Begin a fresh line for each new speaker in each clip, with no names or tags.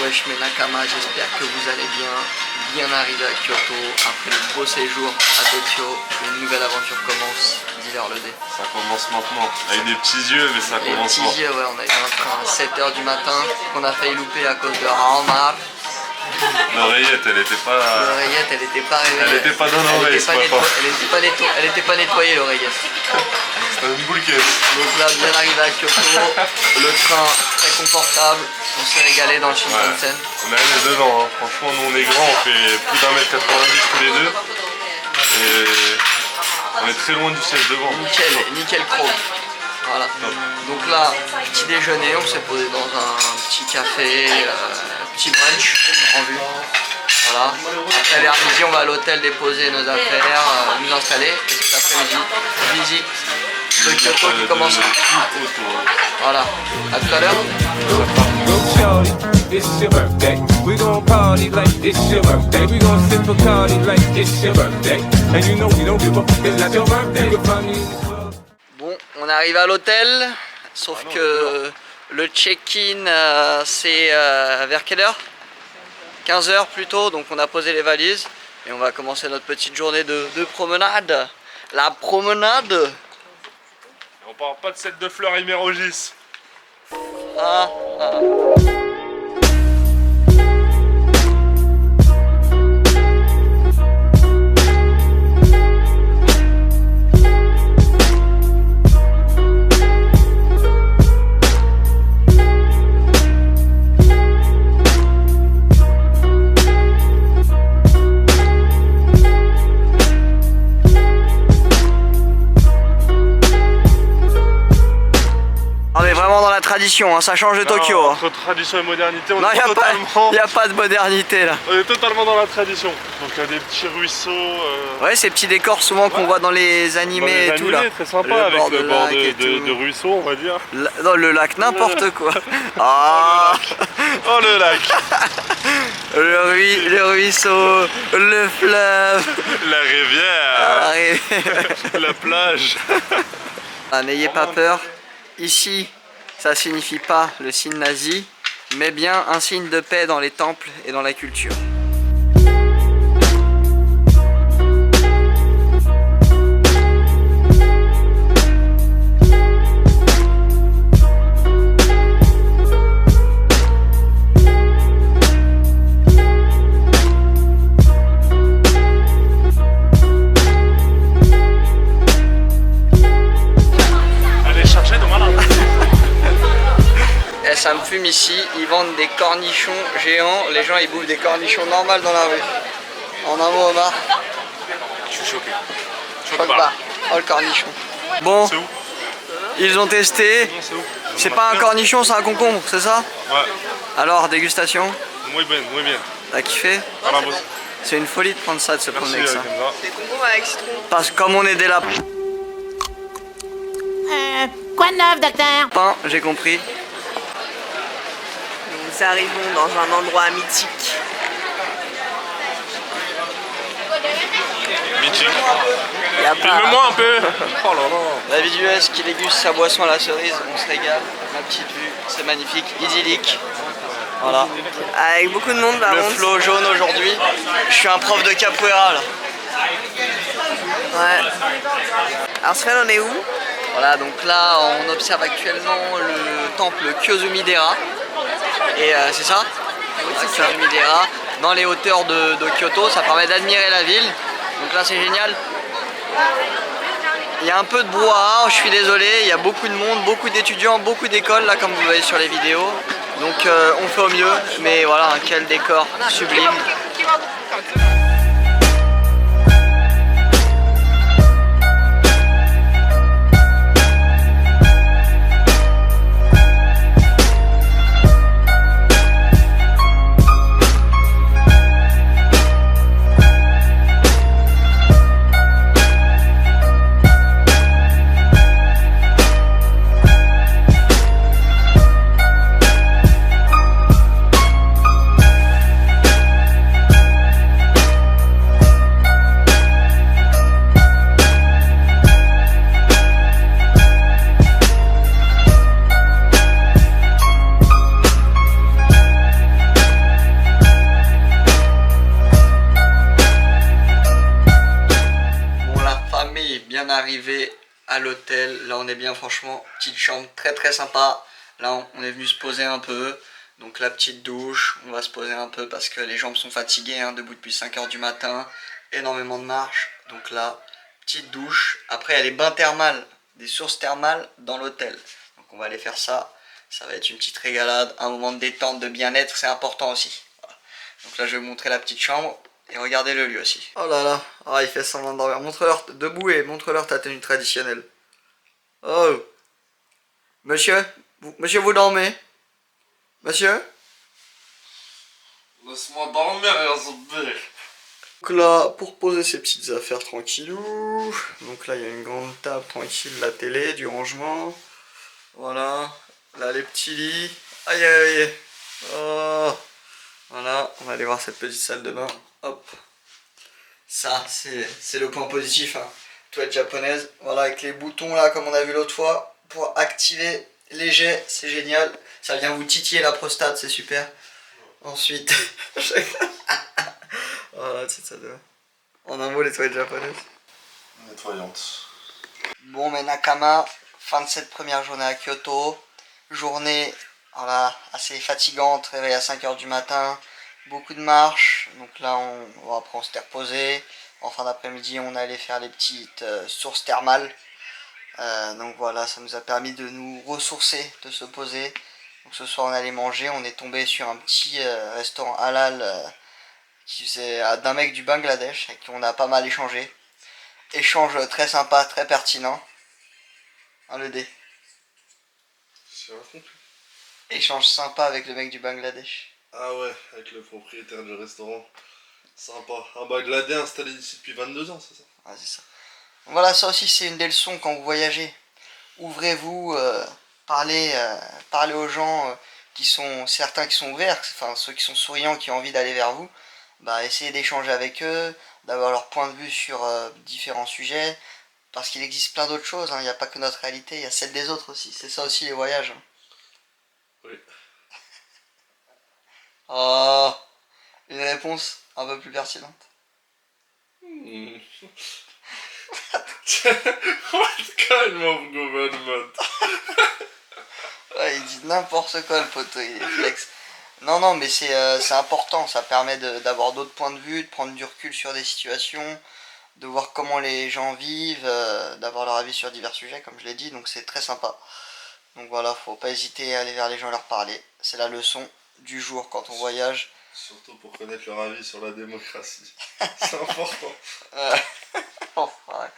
Wesh mes Nakama, j'espère que vous allez bien arrivé à Kyoto, après le beau séjour à Tokyo, une nouvelle aventure commence, dis-leur le dé.
Ça commence maintenant, avec des petits yeux mais ça commence maintenant.
Petits yeux, ouais, on a eu un train à 7h du matin, qu'on a failli louper à cause de Ramar.
L'oreillette, elle était pas...
L'oreillette, elle était pas réveillée.
Elle était pas dans l'oreille,
elle était pas nettoyée l'oreillette.
C'était une boule caisse.
Donc là, bien arrivé à Kyoto, le train très confortable, on s'est régalé dans le Shinkansen.
Ouais. On est allé dedans, hein. Franchement nous on est grands, on fait plus d'1m90 tous les deux. Et on est très loin du siège devant.
Nickel chrome. Voilà. Donc là, petit déjeuner, on s'est posé dans un petit café, petit brunch en vue. Voilà. Après vers midi, on va à l'hôtel déposer nos affaires, nous installer. Et cet après-midi, visite de Kyoto qui commence. Voilà. À tout à l'heure.
It's your birthday. We gon' party like it's your birthday. We gon' sip a party like it's your birthday. And you know we don't give up, it's not your birthday. You'll find me in the club.
Bon, on arrive à l'hôtel, sauf que le check-in c'est vers quelle heure? 15h plutôt, donc on a posé les valises et on va commencer notre petite journée de promenade. La promenade.
Et on parle pas de cette de fleurs Hémérogis.
Ah. Tradition, hein, ça change de Tokyo.
Entre tradition et modernité, on est
totalement... Il n'y a pas de modernité là.
On est totalement dans la tradition. Donc il y a des petits ruisseaux.
Ouais, ces petits décors souvent qu'on voit dans les animés et tout là.
Très sympa avec le bord de ruisseau, on va dire.
Dans le lac, n'importe quoi. Ah.
Oh le lac.
Le ruisseau, le fleuve.
La rivière. La plage.
Ah, n'ayez pas peur. Ici, ça signifie pas le signe nazi, mais bien un signe de paix dans les temples et dans la culture. Ça me fume ici, ils vendent des cornichons géants, les gens ils bouffent des cornichons normales dans la rue. En un mot, Omar.
Je suis choqué.
Choque pas. Oh le cornichon. Bon, ils ont testé. C'est pas un cornichon, c'est un concombre, c'est ça?
Ouais.
Alors, dégustation?
Muy bien, muy bien.
T'as kiffé? C'est une folie de prendre ça, de se promener avec ça.
Des concombres avec citron.
Parce que comme on est des lapins.
Quoi de neuf, docteur?
Pain, j'ai compris.
Nous arrivons dans un endroit mythique.
Mythique.
Filme-moi
un peu. Oh là là.
La vie du S qui déguste sa boisson à la cerise, on se régale. Ma petite vue, c'est magnifique, idyllique. Voilà.
Avec beaucoup de monde par
Le
contre.
flot jaune aujourd'hui. Je suis un prof de capoeira là.
Ouais. Alors Sven, on est où?
Voilà, donc là on observe actuellement le temple Kyōsumi-dera. Et c'est ça? Oui, c'est Kyōsumi-dera. Dans les hauteurs de Kyoto, ça permet d'admirer la ville. Donc là c'est génial. Il y a un peu de brouhaha, je suis désolé, il y a beaucoup de monde, beaucoup d'étudiants, beaucoup d'écoles là comme vous voyez sur les vidéos. Donc on fait au mieux, mais voilà, quel décor sublime. arrivé à l'hôtel. Là on est bien, franchement, petite chambre très sympa. Là on est venu se poser un peu. Donc la petite douche, on va se poser un peu parce que les jambes sont fatiguées, hein, debout depuis 5 h du matin. Énormément de marche. Donc là, petite douche. Après il y a les bains thermales, des sources thermales dans l'hôtel. Donc on va aller faire ça. Ça va être une petite régalade, un moment de détente, de bien-être, c'est important aussi. Voilà. Donc là je vais vous montrer la petite chambre. Et regardez le lieu aussi. Oh là là, ah, il fait semblant de dormir. Montre-leur, debout et montre-leur ta tenue traditionnelle. Oh. Monsieur, vous dormez? Monsieur?
Laisse-moi dormir, Yazobé.
Donc là, pour poser ses petites affaires tranquillou. Donc là, il y a une grande table tranquille, la télé, du rangement. Voilà. Là, les petits lits. Aïe aïe aïe. Oh. Voilà, on va aller voir cette petite salle de bain. Hop. Ça, c'est le point positif. Hein. Toilette japonaise. Voilà, avec les boutons là, comme on a vu l'autre fois. Pour activer les jets, c'est génial. Ça vient vous titiller la prostate, c'est super. Ensuite, voilà, petite salle de bain. En un mot, les toilettes japonaises.
Nettoyante.
Bon, mais Nakama, fin de cette première journée à Kyoto. Journée, voilà, assez fatigante. Réveil à 5 h du matin. Beaucoup de marche, donc là après on s'était reposé. En fin d'après-midi on allait faire les petites sources thermales. Donc voilà, ça nous a permis de nous ressourcer, de se poser. Donc ce soir on allait manger, on est tombé sur un petit restaurant halal qui faisait d'un mec du Bangladesh avec qui on a pas mal échangé. Échange très sympa, très pertinent. Hein, le dé. Échange sympa avec le mec du Bangladesh.
Ah ouais, avec le propriétaire du restaurant. Sympa. Un Bangladais installé ici depuis 22 ans, c'est ça?
Ah, c'est ça. Voilà, ça aussi c'est une des leçons quand vous voyagez. Ouvrez-vous, parlez aux gens certains qui sont ouverts, enfin ceux qui sont souriants, qui ont envie d'aller vers vous. Bah, essayez d'échanger avec eux, d'avoir leur point de vue sur différents sujets. Parce qu'il existe plein d'autres choses, hein. Il n'y a pas que notre réalité, il y a celle des autres aussi. C'est ça aussi les voyages. Hein.
Oui.
Oh, une réponse un peu plus pertinente.
What kind of government?
Ouais, il dit n'importe quoi le poteau, il est flex. Non, mais c'est important, ça permet d'avoir d'autres points de vue, de prendre du recul sur des situations, de voir comment les gens vivent, d'avoir leur avis sur divers sujets, comme je l'ai dit, donc c'est très sympa. Donc voilà, faut pas hésiter à aller vers les gens et leur parler. C'est la leçon du jour quand on voyage.
Surtout pour connaître leur avis sur la démocratie. C'est important.
Enfin,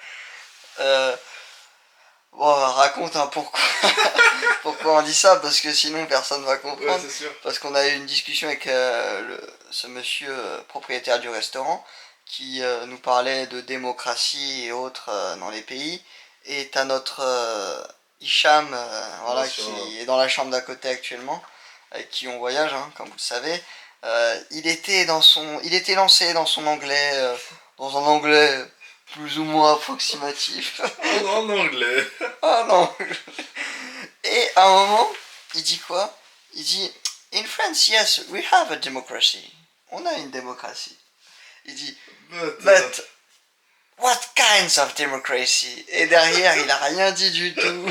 bon, raconte hein, pourquoi on dit ça, parce que sinon personne va comprendre.
Ouais, c'est sûr.
Parce qu'on a eu une discussion avec ce monsieur propriétaire du restaurant qui nous parlait de démocratie et autres dans les pays. Et t'as notre Hicham, voilà, qui est dans la chambre d'à côté actuellement, avec qui on voyage, hein, comme vous le savez. Il était lancé dans son anglais, dans un anglais plus ou moins approximatif.
En anglais.
Ah non. Et à un moment, il dit quoi? Il dit in France, yes, we have a democracy. On a une démocratie. Il dit but what kinds of democracy? Et derrière, il a rien dit du tout.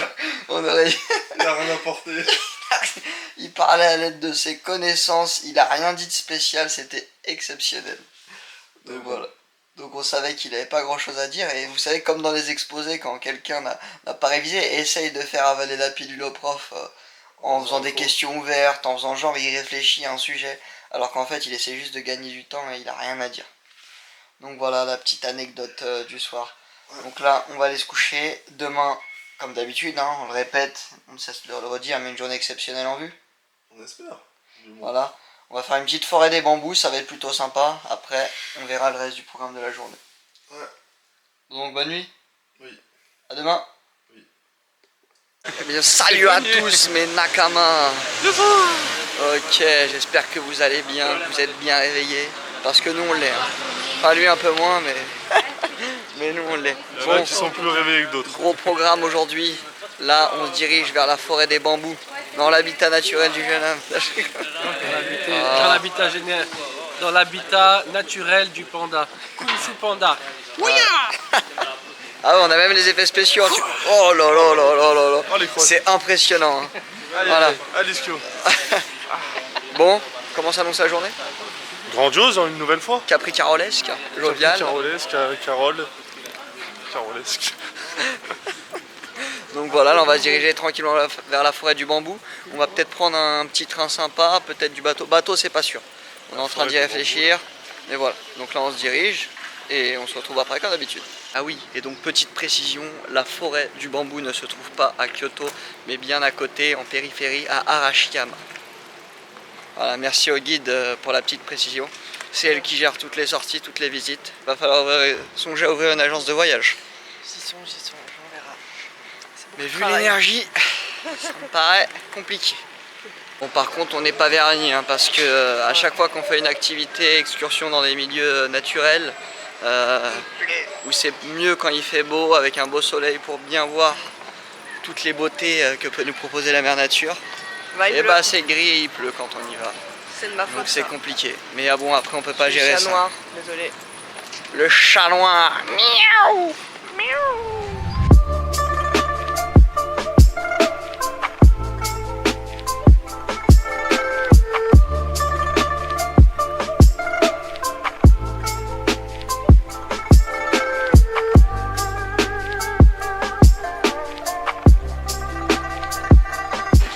On aurait dit...
Il a rien apporté.
Il parlait à l'aide de ses connaissances, il a rien dit de spécial, c'était exceptionnel. Donc voilà. Donc on savait qu'il n'avait pas grand chose à dire, et vous savez, comme dans les exposés, quand quelqu'un n'a pas révisé et essaye de faire avaler la pilule au prof en faisant des questions ouvertes, en faisant genre il réfléchit à un sujet, alors qu'en fait il essaie juste de gagner du temps et il a rien à dire. Donc voilà la petite anecdote du soir. Donc là on va aller se coucher, demain comme d'habitude, hein, on le répète, on ne cesse de le redire, mais une journée exceptionnelle en vue.
On espère.
Voilà. On va faire une petite forêt des bambous, ça va être plutôt sympa. Après, on verra le reste du programme de la journée.
Ouais.
Donc, bonne nuit.
Oui.
À demain.
Oui.
Eh bien, salut à tous mes nakamas. Ok, j'espère que vous allez bien, que vous êtes bien réveillés. Parce que nous, on l'est. Hein. Enfin, lui un peu moins, mais... mais nous, on l'est.
Il y en a qui sont plus réveillés que d'autres.
Gros programme aujourd'hui. Là, on se dirige vers la forêt des bambous. Dans l'habitat naturel du jeune homme.
Dans l'habitat naturel du panda. Kung Fu Panda.
Ah ouais, on a même les effets spéciaux. Oh là là là là là là.
Oh, les croix.
C'est impressionnant. Hein.
Allez,
Voilà.
allez, Skio.
Bon, comment s'annonce la journée?
Grandiose, hein, une nouvelle fois.
Capri carolesque, jovial.
Carolesque, Carolesque.
Donc voilà, là on va se diriger tranquillement vers la forêt du bambou. On va peut-être prendre un petit train sympa, peut-être du bateau. Bateau, c'est pas sûr. On est en train d'y réfléchir. Mais voilà, donc là on se dirige et on se retrouve après comme d'habitude. Ah oui, et donc petite précision, la forêt du bambou ne se trouve pas à Kyoto, mais bien à côté, en périphérie, à Arashiyama. Voilà, merci au guide pour la petite précision. C'est elle qui gère toutes les sorties, toutes les visites. Va falloir songer à ouvrir une agence de voyage.
J'y songe, on verra.
Mais vu l'énergie, ça me paraît compliqué. Bon, par contre, on n'est pas vernis, hein, parce que à chaque fois qu'on fait une activité, excursion dans des milieux naturels, où c'est mieux quand il fait beau, avec un beau soleil pour bien voir toutes les beautés que peut nous proposer la mère nature, et bah c'est gris et il pleut quand on y va.
C'est de ma faute.
Donc c'est compliqué. Mais ah bon, après on peut pas gérer
Le chat
ça.
noir, désolé.
Le chat noir. Miaou, miaou.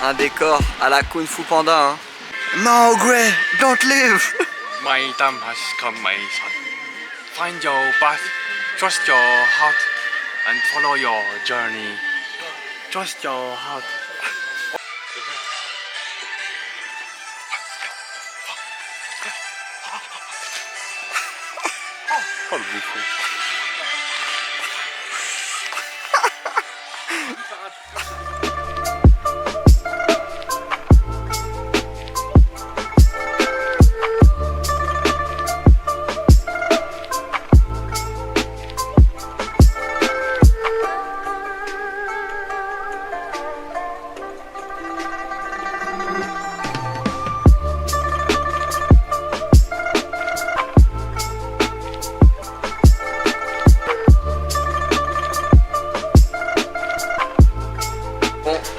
Un décor à la Kung Fu Panda. Hein. No, Grey, don't live.
My time has come, my son. Find your path, trust your heart, and follow your journey. Trust your heart.
Oh, le bouffon.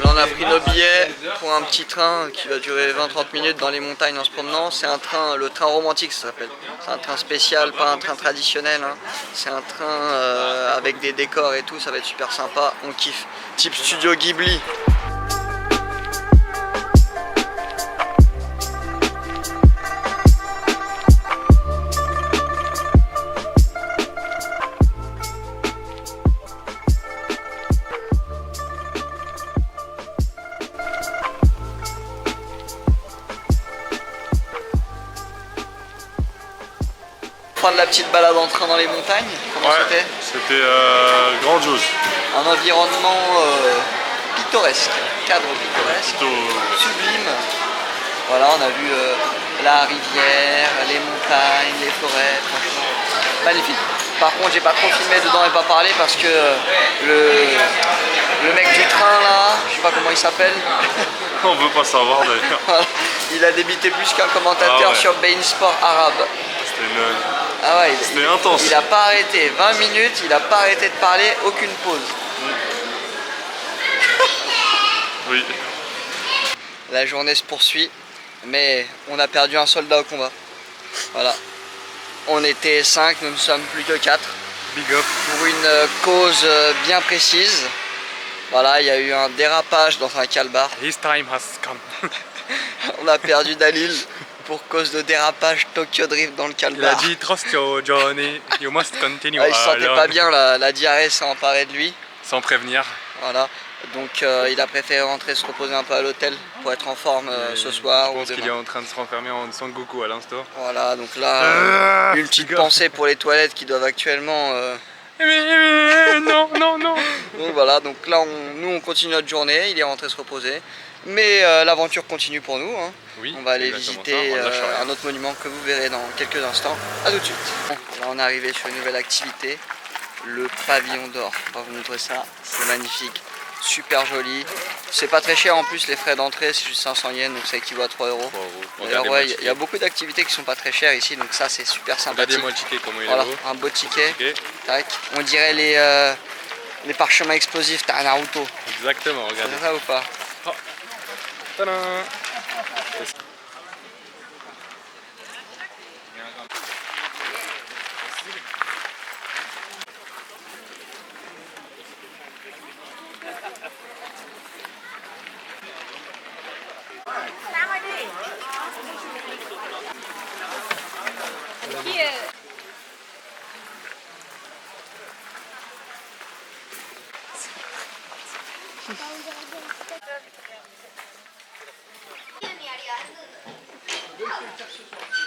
On a pris nos billets pour un petit train qui va durer 20-30 minutes dans les montagnes en se promenant. C'est un train, le train romantique ça s'appelle. C'est un train spécial, pas un train traditionnel. Hein. C'est un train avec des décors et tout, ça va être super sympa. On kiffe. Type studio Ghibli. Prendre la petite balade en train dans les montagnes, comment c'était?
C'était grandiose.
Un environnement pittoresque, cadre pittoresque,
Plutôt,
sublime. Voilà, on a vu la rivière, les montagnes, les forêts, franchement, magnifique. Par contre, j'ai pas trop filmé dedans et pas parlé parce que le mec du train là, je sais pas comment il s'appelle.
on veut pas savoir d'ailleurs.
Voilà. Il a débité plus qu'un commentateur sur Bein Sport arabe. Ah ouais,
C'était intense.
Il a pas arrêté, 20 minutes, il a pas arrêté de parler, aucune pause.
Oui.
La journée se poursuit, mais on a perdu un soldat au combat. Voilà. On était 5, nous ne sommes plus que 4.
Big up.
Pour une cause bien précise. Voilà, il y a eu un dérapage dans un calbar.
His time has come.
On a perdu Dalil pour cause de dérapage Tokyo Drift dans le
Il a
calbar.
dit trust your journey, you must continue.
Ah, il se sentait
alone.
pas bien, la diarrhée s'est emparée de lui.
Sans prévenir.
Voilà. Donc il a préféré rentrer se reposer un peu à l'hôtel pour être en forme ce soir.
Je
ou
pense qu'il est
demain.
en train de se renfermer en Son Goku à l'instant.
Voilà, donc là, une petite pensée pour les toilettes qui doivent actuellement...
Non, non, non.
Donc voilà, donc là nous on continue notre journée, il est rentré se reposer. Mais l'aventure continue pour nous. Hein.
Oui,
on va aller
exactement
visiter
ça, on lâche rien.
un autre monument que vous verrez dans quelques instants. A tout de suite. Bon, là on est arrivé sur une nouvelle activité, le pavillon d'or. On va vous montrer ça, c'est magnifique, super joli. C'est pas très cher en plus, les frais d'entrée c'est juste 500 yens, donc ça équivaut à 3 euros. D'ailleurs ouais, il y a beaucoup d'activités qui sont pas très chères ici, donc ça c'est super sympathique.
Regardez-moi le ticket, comment il est
Voilà,
beau.
un beau ticket.
Ok.
Tac. On dirait les parchemins explosifs, t'as un Naruto.
Exactement, regardez.
C'est ça ou pas?
Tadam.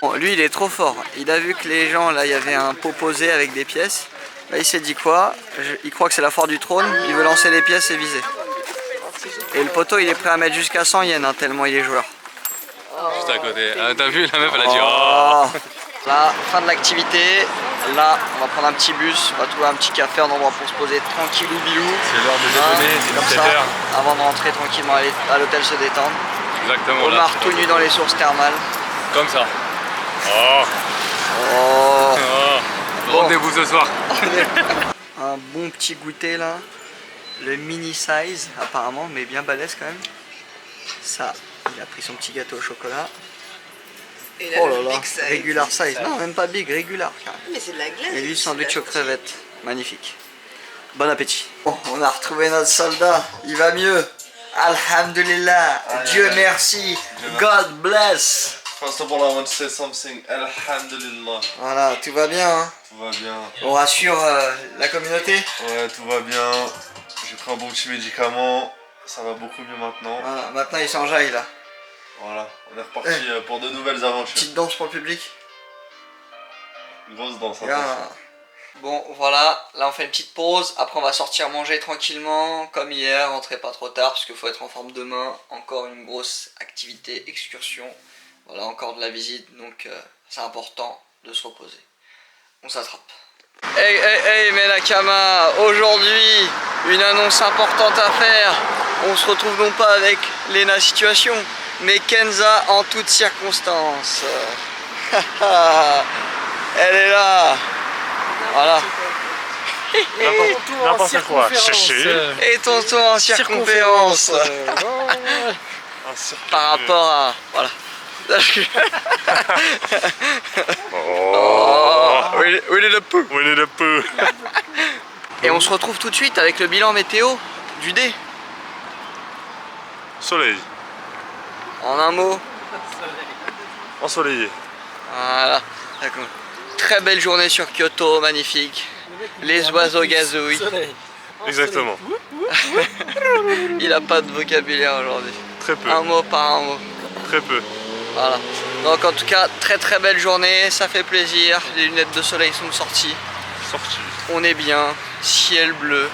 Bon, lui il est trop fort, il a vu que les gens là il y avait un pot posé avec des pièces. Là il s'est dit quoi? Il croit que c'est la foire du trône, il veut lancer les pièces et viser. Et le poteau il est prêt à mettre jusqu'à 100 yens hein, tellement il est joueur.
Juste à côté. Ah, t'as vu, la meuf elle a dit oh.
Oh. Là, fin de l'activité. Là, on va prendre un petit bus, on va trouver un petit café, un endroit pour se poser tranquillou bilou.
C'est l'heure de déjeuner, c'est
comme
17
ça,
heures.
avant de rentrer tranquillement à l'hôtel se détendre.
Exactement.
Omar tout nu dans les sources thermales.
Comme ça. Oh.
Oh. Bon.
Rendez-vous ce soir.
Un bon petit goûter là. Le mini size apparemment, mais bien balèze quand même. Ça, il a pris son petit gâteau au chocolat.
Et là,
Oh
le
là là,
big size.
regular size. Non, même pas big, regular.
Mais c'est de la glace.
Et lui, sandwich aux crevettes. Magnifique. Bon appétit. Bon, on a retrouvé notre soldat. Il va mieux. Alhamdulillah. Dieu merci. God bless.
First of all, I want to say something. Alhamdulillah.
Voilà, tout va bien. Hein.
Tout va bien.
On rassure la communauté.
Ouais, tout va bien. J'ai pris un bon petit médicament. Ça va beaucoup mieux maintenant.
Voilà, maintenant il s'enjaille là.
Voilà, on est reparti pour de nouvelles aventures.
Petite danse pour le public.
Une grosse danse.
Bien. Bon, voilà, là on fait une petite pause. Après on va sortir manger tranquillement, comme hier, rentrer pas trop tard parce qu'il faut être en forme demain. Encore une grosse activité, excursion. Voilà, encore de la visite, donc c'est important de se reposer. On s'attrape. Hey, hey, hey, mais Nakama, aujourd'hui, une annonce importante à faire. On se retrouve non pas avec Lena Situation, mais Kenza en toutes circonstances. Elle est là. Voilà.
N'importe quoi.
Et tonton en circonférence. Par rapport à... Voilà. Winnie the Pooh.
Winnie the Pooh.
Et on se retrouve tout de suite avec le bilan météo du dé.
Soleil.
En un mot.
Ensoleillé.
Voilà. D'accord. Très belle journée sur Kyoto, magnifique. Les oiseaux gazouillent.
Exactement.
Il a pas de vocabulaire aujourd'hui.
Très peu.
Un mot par un mot.
Très peu.
Voilà. Donc en tout cas, très belle journée, ça fait plaisir. Les lunettes de soleil sont sorties.
Sorti.
On est bien, ciel bleu,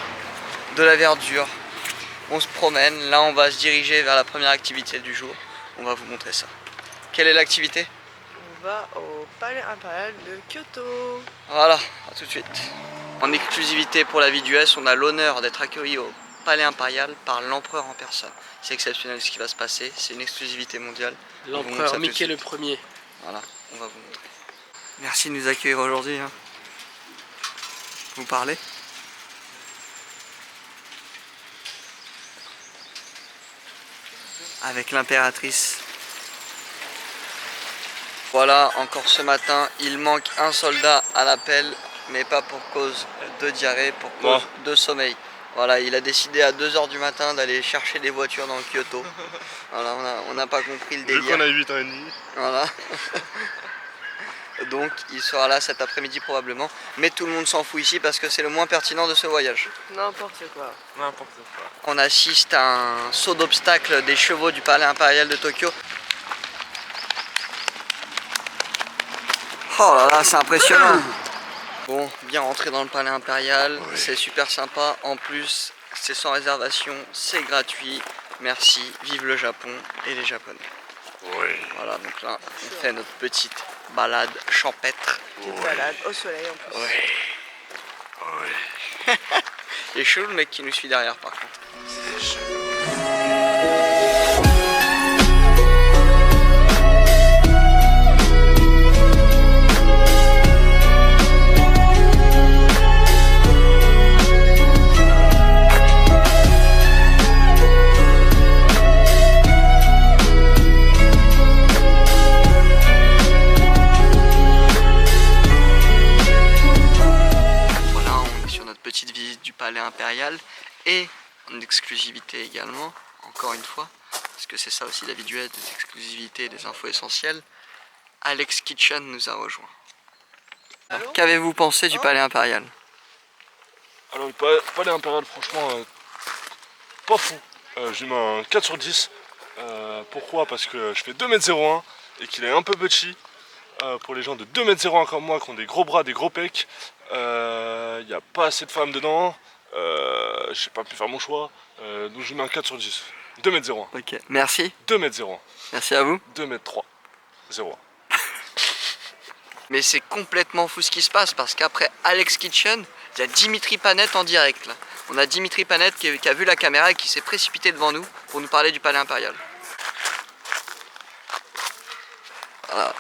de la verdure. On se promène, là on va se diriger vers la première activité du jour. On va vous montrer ça. Quelle est l'activité?
On va au palais impérial de Kyoto.
Voilà, à tout de suite. En exclusivité pour la vie du S, on a l'honneur d'être accueilli au palais impérial par l'empereur en personne. C'est exceptionnel ce qui va se passer, c'est une exclusivité mondiale.
L'empereur Mickey le Premier.
Voilà, on va vous montrer. Merci de nous accueillir aujourd'hui. Hein. Vous parlez? Avec l'impératrice. Voilà, encore ce matin, il manque un soldat à l'appel, mais pas pour cause de diarrhée, pour cause de sommeil. Voilà, il a décidé à 2 h du matin d'aller chercher des voitures dans Kyoto. Voilà, on n'a pas compris le délire.
Vu qu'on a 8 ans et demi.
Voilà. Donc il sera là cet après-midi probablement. Mais tout le monde s'en fout ici parce que c'est le moins pertinent de ce voyage.
N'importe quoi.
N'importe quoi.
On assiste à un saut d'obstacle des chevaux du palais impérial de Tokyo. Oh là là, c'est impressionnant. Bon, bien rentré dans le palais impérial, oui. C'est super sympa. En plus, c'est sans réservation, c'est gratuit. Merci, vive le Japon et les Japonais.
Oui.
Voilà, donc là, on fait notre petite balade champêtre.
Petite balade au soleil en plus.
Oui. Oui. Il est chaud le mec qui nous suit derrière par contre.
C'est chaud.
Palais Impérial et en exclusivité également, encore une fois, parce que c'est ça aussi la vie du Duet, des exclusivités et des infos essentielles. Alex Kitchen nous a rejoint. Qu'avez-vous pensé du Palais Impérial?
Alors le Palais Impérial, franchement, pas fou. Je lui mets un 4 sur 10. Pourquoi? Parce que je fais 2,01 m et qu'il est un peu petit. Pour les gens de 2,01 m comme moi qui ont des gros bras, des gros pecs, il n'y a pas assez de femmes dedans. Je n'ai pas pu faire mon choix. Donc je lui mets un 4 sur 10. 2,01 m.
Ok, merci.
2,01 m.
Merci à vous.
2,3 m. 0.
Mais c'est complètement fou ce qui se passe parce qu'après Alex Kitchen, il y a Dimitri Panet en direct là. On a Dimitri Panet qui a vu la caméra et qui s'est précipité devant nous pour nous parler du Palais Impérial. Voilà.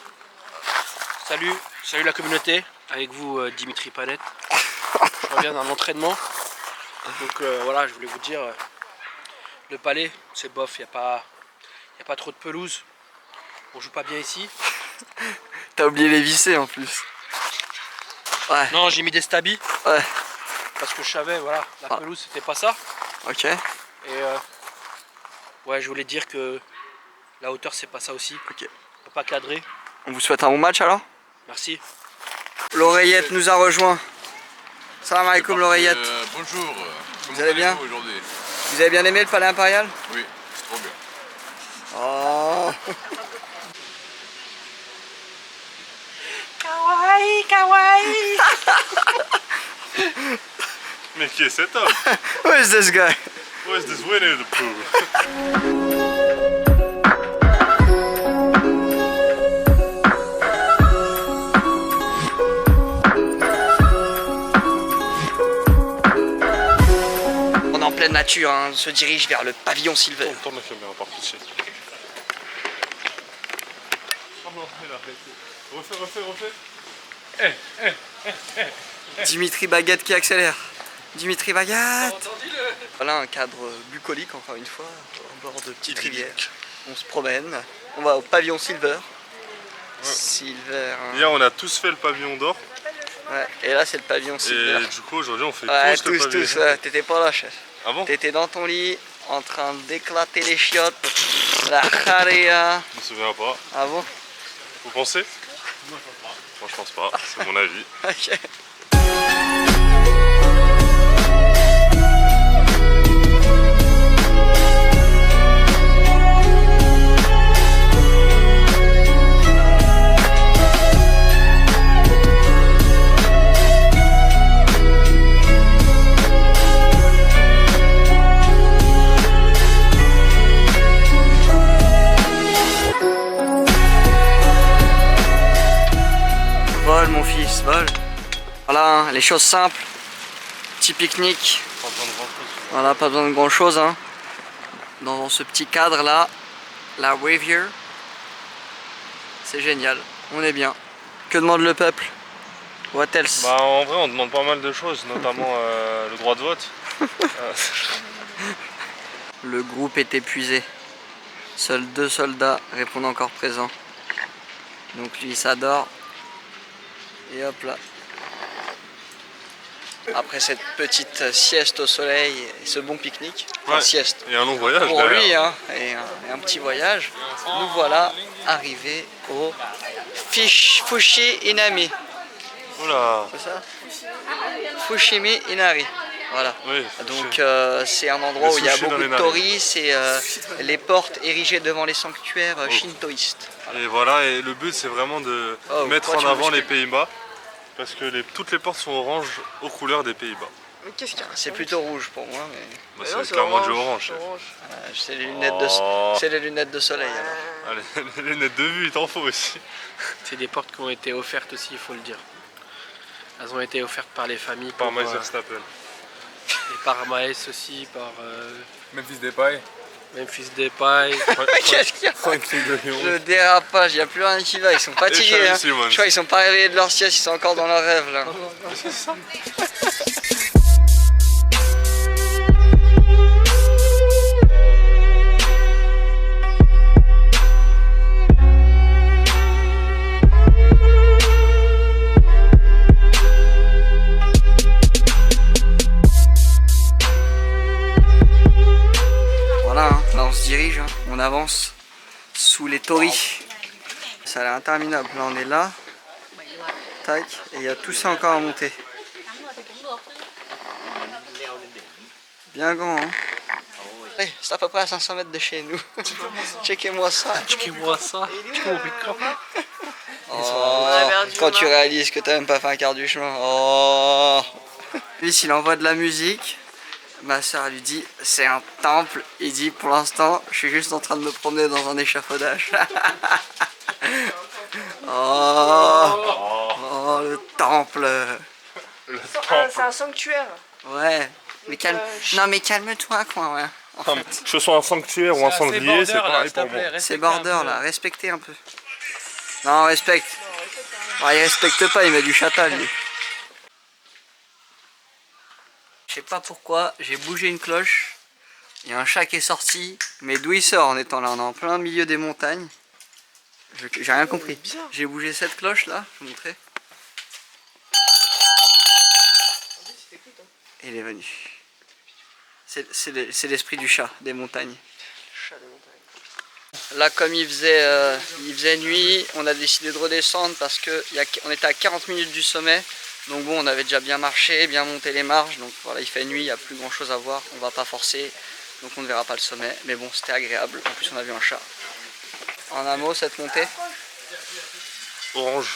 Salut la communauté, avec vous Dimitri Panet. Je reviens d'un entraînement. Donc voilà, je voulais vous dire, le palais c'est bof, il n'y a pas trop de pelouse. On joue pas bien ici.
T'as oublié les vissés en plus. Ouais.
Non, j'ai mis des stabis.
Ouais.
Parce que je savais, voilà, la pelouse c'était pas ça.
Ok.
Et ouais, je voulais dire que la hauteur c'est pas ça aussi.
Ok.
On peut pas cadrer.
On vous souhaite un bon match alors.
Merci.
L'oreillette nous a rejoint. Salam alaikum l'oreillette.
Bonjour.
Vous allez bien
aujourd'hui?
Vous avez bien aimé le Palais Impérial?
Oui, c'est trop bien.
Oh.
Kawaii, kawaii.
Mais qui est cet homme?
Who is this guy?
Who is this Winnie the Pooh?
On est en pleine nature, hein. On se dirige vers le pavillon Silver.
Tourne la caméra par ici. Oh non, il a arrêté. Refais.
Dimitri Baguette qui accélère. Dimitri Baguette. Voilà un cadre bucolique encore une fois, au bord de petites rivières. On se promène, on va au pavillon Silver. Silver. Hein.
Hier on a tous fait le pavillon d'or.
Ouais, et là c'est le pavillon Silver.
Et du coup aujourd'hui on fait
tous,
le pavillon.
tous, ouais. T'étais pas là, chef.
Ah bon?
T'étais dans ton lit, en train d'éclater les chiottes. La charia.
Je me souviens pas.
Ah bon?
Vous pensez? Moi je pense pas, c'est mon avis.
Ok. Vole mon fils, vole. Voilà, hein, les choses simples. Petit pique-nique.
Pas besoin de grand chose.
Voilà, pas besoin de grand chose. Hein. Dans ce petit cadre là, la Rivière. C'est génial, on est bien. Que demande le peuple? What else?
Bah en vrai on demande pas mal de choses, notamment le droit de vote.
Le groupe est épuisé. Seuls 2 soldats répondent encore présents. Donc lui il s'adore. Et hop là. Après cette petite sieste au soleil et ce bon pique-nique,
Ouais.
sieste
Et un long voyage
pour
derrière.
lui hein, et un petit voyage, nous voilà arrivés au Fushi Inami.
Oula.
C'est ça? Fushimi Inari. Voilà.
Oui,
Donc c'est un endroit
Le
où il y a
sushi dans
beaucoup
les
de
narines.
touristes et les portes érigées devant les sanctuaires shintoïstes.
Et voilà, et le but c'est vraiment de
Oh,
mettre
pourquoi
en
tu me
avant les
bouscules?
Pays-Bas. Parce que toutes les portes sont oranges aux couleurs des Pays-Bas.
Mais qu'est-ce qu'il y a?
C'est plutôt rouge pour moi, mais
Bah,
Mais non,
c'est clairement du orange. chef.
c'est les lunettes
Oh.
c'est les lunettes de soleil alors.
Allez, les lunettes de vue, il t'en faut aussi.
C'est des portes qui ont été offertes aussi, il faut le dire. Elles ont été offertes par les familles.
Par
pour,
Max Verstappen.
et par Maes aussi, par
Memphis Depay.
Memphis Depay.
Qu'est-ce qu'il y a?
5 trucs de Lyon.
Le dérapage, il n'y a plus rien qui va, ils sont fatigués.
Xavi
Hein.
Simons.
Je crois qu'ils sont pas réveillés de leur sieste, ils sont encore dans leur rêve là. avance sous les torii. Ça a l'air interminable. Là on est là. Tac. Et il y a tout ça encore à monter. Bien grand hein. Ouais, c'est à peu près à 500 mètres de chez nous. Checkez-moi ça.
Checkez-moi ça.
Oh, quand tu réalises que t'as même pas fait un quart du chemin. Oh. Lui s'il envoie de la musique, ma soeur lui dit c'est un temple. Il dit pour l'instant je suis juste en train de me promener dans un échafaudage. Oh, le temple.
C'est un sanctuaire.
Ouais. Mais calme. Non mais calme-toi quoi ouais.
Que ce soit un sanctuaire ou un sanglier, c'est pareil pour moi.
C'est border là, respectez un peu. Non, respecte. Ouais, il respecte pas, il met du chata lui. Je sais pas pourquoi, j'ai bougé une cloche. Il y a un chat qui est sorti. Mais d'où il sort en étant là? On est en plein milieu des montagnes. J'ai rien compris. J'ai bougé cette cloche là, je vais vous montrer. Et il est venu. C'est l'esprit du chat des montagnes. Là comme il faisait nuit, on a décidé de redescendre parce qu'on était à 40 minutes du sommet. Donc bon, on avait déjà bien marché, bien monté les marches. Donc voilà, il fait nuit, il n'y a plus grand chose à voir. On va pas forcer, donc on ne verra pas le sommet. Mais bon, c'était agréable. En plus on a vu un chat. En un mot, cette montée?
Orange.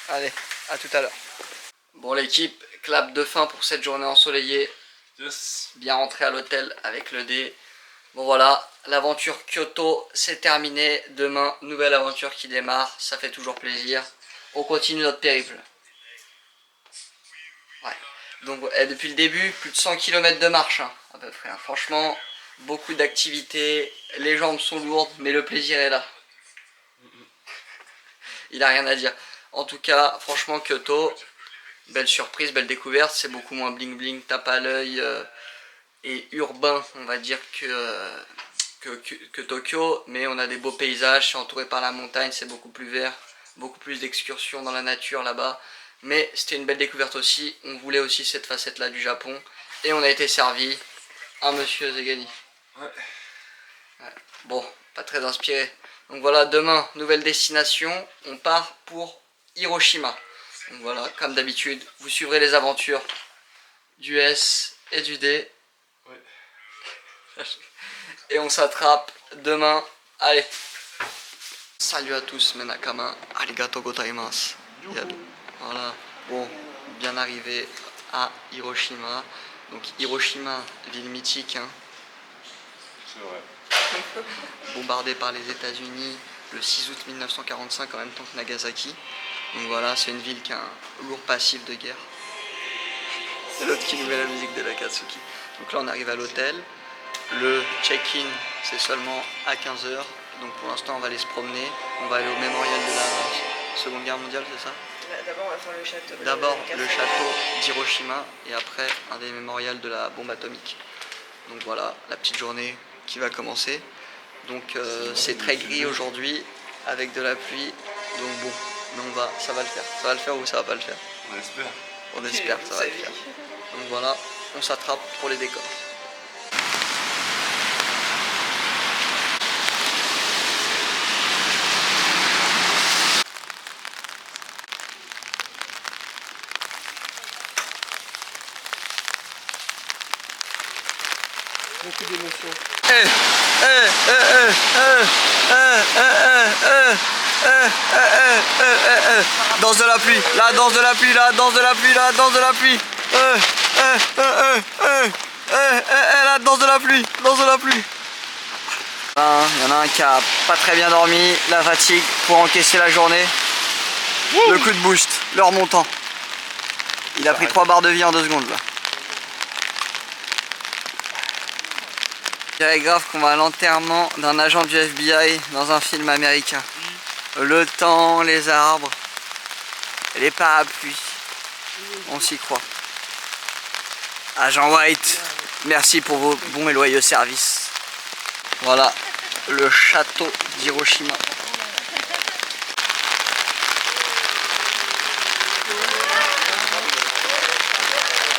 Allez, à tout à l'heure. Bon l'équipe, clap de fin pour cette journée ensoleillée.
Yes.
Bien rentré à l'hôtel avec le dé. Bon voilà, l'aventure Kyoto c'est terminé. Demain, nouvelle aventure qui démarre. Ça fait toujours plaisir. On continue notre périple. Ouais. Donc depuis le début, plus de 100 km de marche hein, à peu près. Hein. Franchement, beaucoup d'activités. Les jambes sont lourdes, mais le plaisir est là. Il a rien à dire. En tout cas, franchement Kyoto, belle surprise, belle découverte. C'est beaucoup moins bling bling, tape à l'œil et urbain, on va dire que Tokyo. Mais on a des beaux paysages, c'est entouré par la montagne, c'est beaucoup plus vert. Beaucoup plus d'excursions dans la nature là-bas. Mais c'était une belle découverte aussi. On voulait aussi cette facette-là du Japon. Et on a été servi à Monsieur Zegani. Ouais. Bon, pas très inspiré. Donc voilà, demain, nouvelle destination. On part pour Hiroshima. Donc voilà, comme d'habitude, vous suivrez les aventures du S et du D. Ouais. Et on s'attrape demain. Allez. Salut à tous, mes nakama, arigato gozaimasu. Voilà, bon, bien arrivé à Hiroshima. Donc Hiroshima, ville mythique, hein.
C'est vrai.
Bombardée par les États-Unis le 6 août 1945 en même temps que Nagasaki. Donc voilà, c'est une ville qui a un lourd passif de guerre. C'est l'autre qui nous met la musique de l'Akatsuki. Donc là on arrive à l'hôtel. Le check-in c'est seulement à 15 h. Donc pour l'instant on va aller se promener, on va aller au mémorial de la Seconde Guerre mondiale, c'est ça?
D'abord on va faire le château.
D'abord le château d'Hiroshima et après un des mémorials de la bombe atomique. Donc voilà, la petite journée qui va commencer. Donc c'est très gris aujourd'hui avec de la pluie. Donc bon, mais ça va le faire. Ça va le faire ou ça va pas le faire?
On espère.
On espère que ça va le faire. Donc voilà, on s'attrape pour les décors.
Beaucoup d'émotions.
Danse de la pluie, la danse de la pluie, la danse de la pluie, la danse de la pluie. La danse de la pluie, danse de la pluie. Il y en a un qui a pas très bien dormi, la fatigue pour encaisser la journée. Le coup de boost, le remontant. Il a pris 3 barres de vie en 2 secondes là. Je dirais grave qu'on va à l'enterrement d'un agent du FBI dans un film américain. Le temps, les arbres, les parapluies, on s'y croit. Agent White, merci pour vos bons et loyaux services. Voilà, le château d'Hiroshima.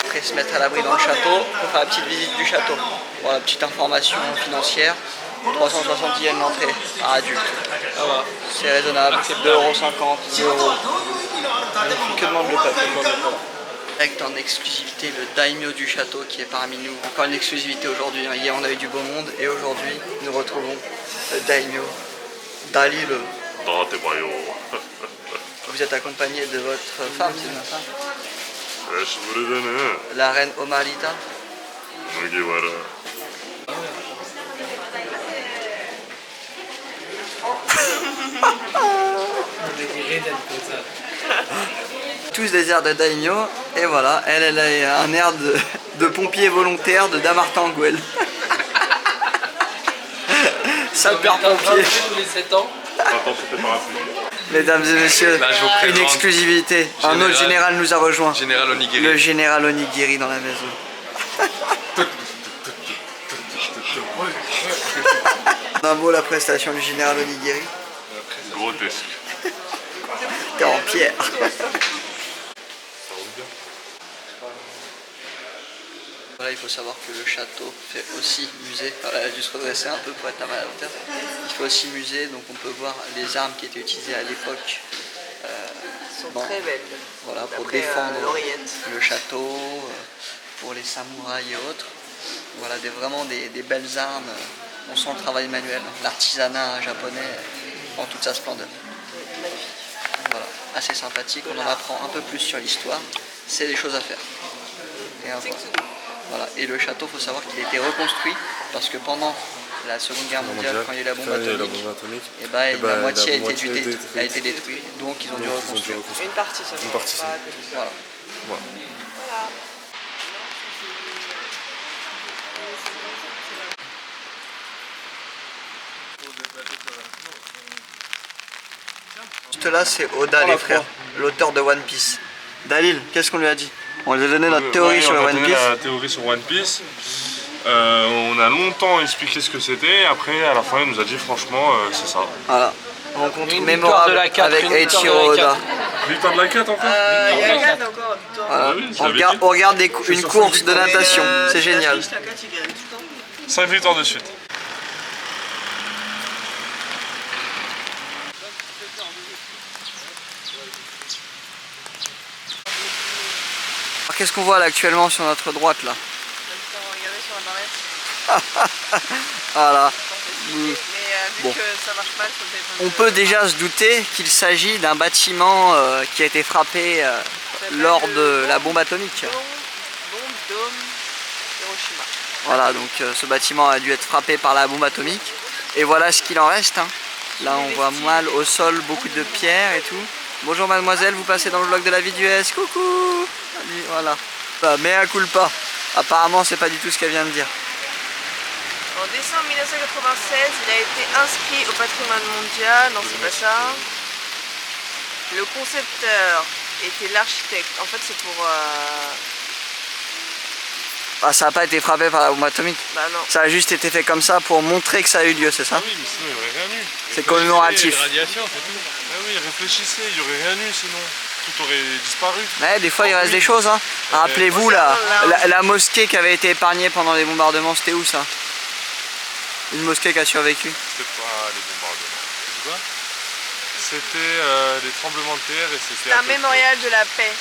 Après se mettre à l'abri dans le château, pour faire la petite visite du château. Voilà, petite information financière. 360 yens l'entrée par adulte.
Ça va.
C'est raisonnable, c'est 2,50 €, 2 €. Que demande le peuple? Direct en exclusivité le daimyo du château qui est parmi nous. Encore une exclusivité aujourd'hui. Hier on a eu du beau monde et aujourd'hui nous retrouvons le daimyo Dalil. Vous êtes accompagné de votre femme, c'est bien ça? La reine Omarita. Tous des airs de daimyo et voilà, elle a un air de pompier volontaire de Damartin-Gouel. Sapeur-pompier.
Tous les 7 ans.
Mesdames et messieurs,
Là, je vous présente
une exclusivité. Un autre général nous a rejoint.
Général Onigiri.
Le général Onigiri dans la maison. Un mot la prestation du général Onigiri.
Grotesque.
T'es en pierre. Voilà, il faut savoir que le château fait aussi musée. Voilà, elle a dû se redresser un peu pour être à la hauteur. Il fait aussi musée, donc on peut voir les armes qui étaient utilisées à l'époque.
Sont très belles.
Voilà, pour
D'après,
défendre
l'Orient.
le château, pour les samouraïs et autres. Voilà, vraiment des belles armes. On sent le travail manuel, l'artisanat japonais en toute sa splendeur. Voilà, assez sympathique, on en apprend un peu plus sur l'histoire. C'est des choses à faire. Et voilà. Et le château, il faut savoir qu'il a été reconstruit parce que pendant la Seconde Guerre mondiale, quand il y a eu la bombe atomique, et la moitié a été détruite. Donc ils ont dû reconstruire.
Une partie seulement.
Voilà. Juste là, c'est Oda, les frères, l'auteur de One Piece. Dalil, qu'est-ce qu'on lui a dit? On lui a donné notre théorie sur le One Piece.
La théorie sur One Piece. On a longtemps expliqué ce que c'était. Après, à la fin, il nous a dit franchement, c'est ça.
Voilà. Rencontre
Une
mémorable
victoire de la 4,
avec
une victoire de
Eiichiro
la
Oda.
4.
Victoire de la 4 encore.
Il y a 4 encore.
Voilà.
oui, je
On
l'avais
regarde,
dit.
on regarde une course de natation, c'est génial.
5 victoires de suite.
Alors, qu'est-ce qu'on voit là actuellement sur notre droite là? Voilà.
Mais vu
Bon.
que ça marche mal sur le téléphone.
On peut déjà se douter qu'il s'agit d'un bâtiment qui a été frappé lors de la bombe atomique.
Bombe, dôme, Hiroshima.
Voilà, donc ce bâtiment a dû être frappé par la bombe atomique. Et voilà ce qu'il en reste. Hein. Là on voit mal au sol beaucoup de pierres et tout. Bonjour mademoiselle, vous passez dans le vlog de la vie du S. Coucou. Voilà. Bah, mea culpa. Apparemment c'est pas du tout ce qu'elle vient de dire.
En décembre 1996, il a été inscrit au patrimoine mondial. Non, c'est pas ça. Le concepteur était l'architecte. En fait, c'est pour...
Ah, ça n'a pas été frappé par la bombe atomique.
Bah non.
Ça a juste été fait comme ça pour montrer que ça a eu lieu, c'est ça?
Ah oui, mais sinon il n'y aurait rien eu.
C'est commémoratif.
Radiation, c'est tout.
Ah oui, réfléchissez, il n'y aurait rien eu sinon. Tout aurait disparu.
Ouais, des fois il reste des choses. Hein. Rappelez-vous la mosquée qui avait été épargnée pendant les bombardements, c'était où ça? Une mosquée qui a survécu.
C'était pas les bombardements. C'est quoi? C'était les tremblements de terre et c'était...
C'est un mémorial de la paix.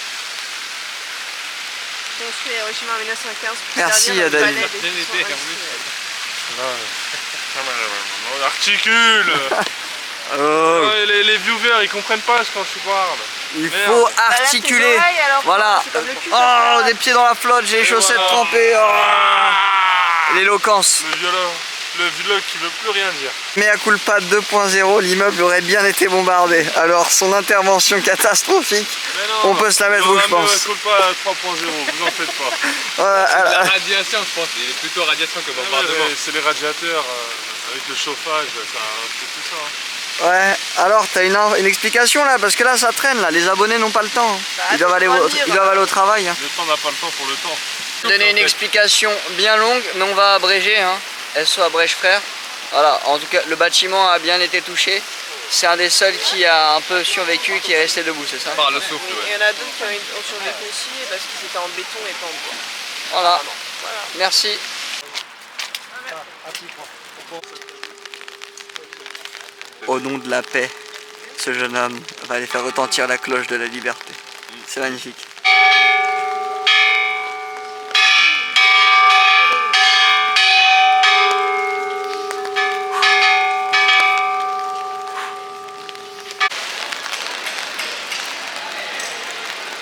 Construit à Hiroshima en 1915 pour
Merci,
servir de
David.
palais des
On articule.
Oh.
Ouais, les viewers ils comprennent pas quand je parle.
Il
Merde.
faut
Bah, là,
articuler.
tes oreilles, alors,
Voilà.
c'est comme le cul,
Oh,
ça.
des pieds dans la flotte, j'ai les chaussettes
voilà.
trempées. Oh. L'éloquence.
Le vlog qui veut plus rien dire.
Mea culpa 2.0, l'immeuble aurait bien été bombardé. Alors son intervention catastrophique,
Mais non,
on peut se la mettre où je pense.
pas 3.0, vous en faites pas.
Ouais,
La radiation, je pense. Il est plutôt radiation que bombardement.
C'est les radiateurs avec le chauffage, c'est tout ça. Hein.
ouais. Alors t'as une explication là, parce que là ça traîne là, les abonnés n'ont pas le temps.
Bah,
Ils doivent aller au travail. Hein.
Le temps n'a pas le temps pour le temps.
Donner une explication bien longue, mais on va abréger. Hein. SO Abrège Frères. Voilà, en tout cas le bâtiment a bien été touché. C'est un des seuls qui a un peu survécu, qui est resté debout, c'est ça?
Par le souffle,
Il
ouais.
y en a d'autres qui ont survécu aussi parce qu'ils étaient en béton et pas en bois.
Voilà,
Voilà.
merci. au nom de la paix, ce jeune homme va aller faire retentir la cloche de la liberté. C'est magnifique.